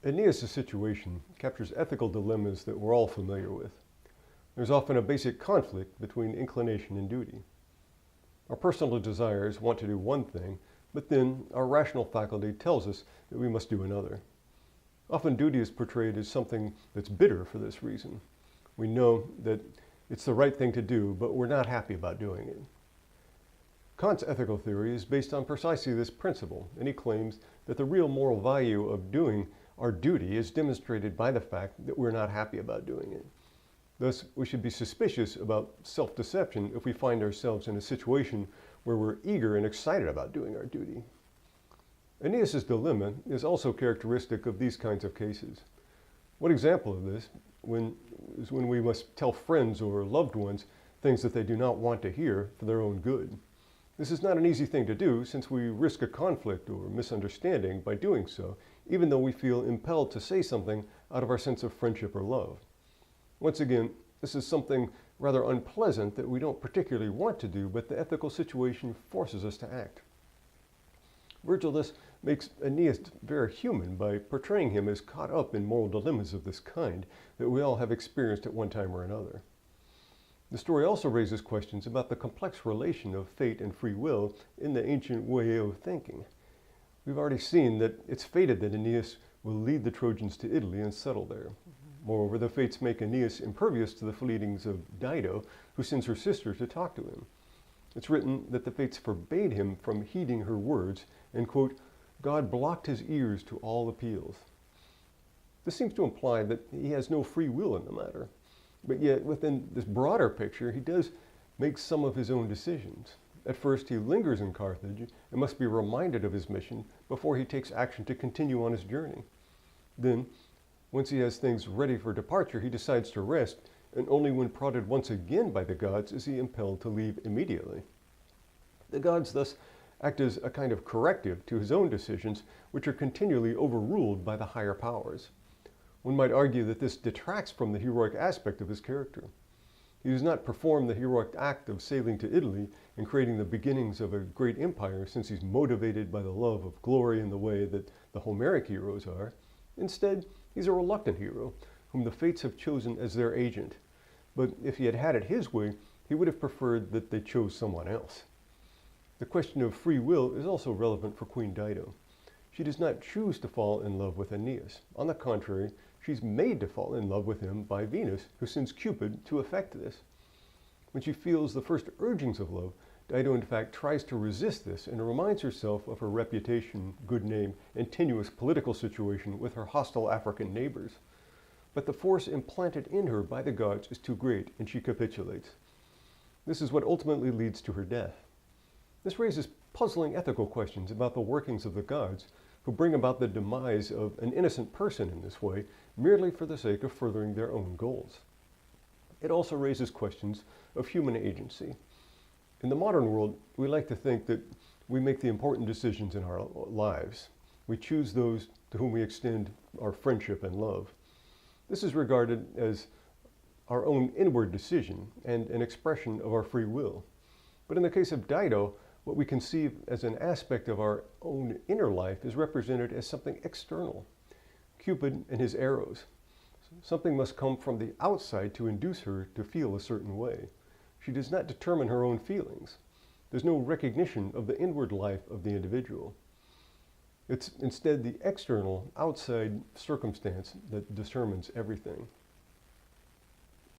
Aeneas' situation captures ethical dilemmas that we're all familiar with. There's often a basic conflict between inclination and duty. Our personal desires want to do one thing, but then our rational faculty tells us that we must do another. Often duty is portrayed as something that's bitter for this reason. We know that it's the right thing to do, but we're not happy about doing it. Kant's ethical theory is based on precisely this principle, and he claims that the real moral value of doing our duty is demonstrated by the fact that we're not happy about doing it. Thus, we should be suspicious about self-deception if we find ourselves in a situation where we're eager and excited about doing our duty. Aeneas' dilemma is also characteristic of these kinds of cases. One example of this is when we must tell friends or loved ones things that they do not want to hear for their own good. This is not an easy thing to do, since we risk a conflict or misunderstanding by doing so, even though we feel impelled to say something out of our sense of friendship or love. Once again, this is something rather unpleasant that we don't particularly want to do, but the ethical situation forces us to act. Virgil thus makes Aeneas very human by portraying him as caught up in moral dilemmas of this kind that we all have experienced at one time or another. The story also raises questions about the complex relation of fate and free will in the ancient way of thinking. We've already seen that it's fated that Aeneas will lead the Trojans to Italy and settle there. Moreover, the fates make Aeneas impervious to the fleetings of Dido, who sends her sister to talk to him. It's written that the fates forbade him from heeding her words, and, quote, God blocked his ears to all appeals. This seems to imply that he has no free will in the matter. But yet, within this broader picture, he does make some of his own decisions. At first, he lingers in Carthage and must be reminded of his mission before he takes action to continue on his journey. Then, once he has things ready for departure, he decides to rest, and only when prodded once again by the gods is he impelled to leave immediately. The gods thus act as a kind of corrective to his own decisions, which are continually overruled by the higher powers. One might argue that this detracts from the heroic aspect of his character. He does not perform the heroic act of sailing to Italy and creating the beginnings of a great empire, since he's motivated by the love of glory in the way that the Homeric heroes are. Instead, he's a reluctant hero, whom the fates have chosen as their agent. But if he had had it his way, he would have preferred that they chose someone else. The question of free will is also relevant for Queen Dido. She does not choose to fall in love with Aeneas. On the contrary, she's made to fall in love with him by Venus, who sends Cupid to effect this. When she feels the first urgings of love, Dido in fact tries to resist this and reminds herself of her reputation, good name, and tenuous political situation with her hostile African neighbors. But the force implanted in her by the gods is too great, and she capitulates. This is what ultimately leads to her death. This raises puzzling ethical questions about the workings of the gods, who bring about the demise of an innocent person in this way, merely for the sake of furthering their own goals. It also raises questions of human agency. In the modern world, we like to think that we make the important decisions in our lives. We choose those to whom we extend our friendship and love. This is regarded as our own inward decision and an expression of our free will. But in the case of Dido, what we conceive as an aspect of our own inner life is represented as something external. Cupid and his arrows. Something must come from the outside to induce her to feel a certain way. She does not determine her own feelings. There's no recognition of the inward life of the individual. It's instead the external, outside circumstance that determines everything.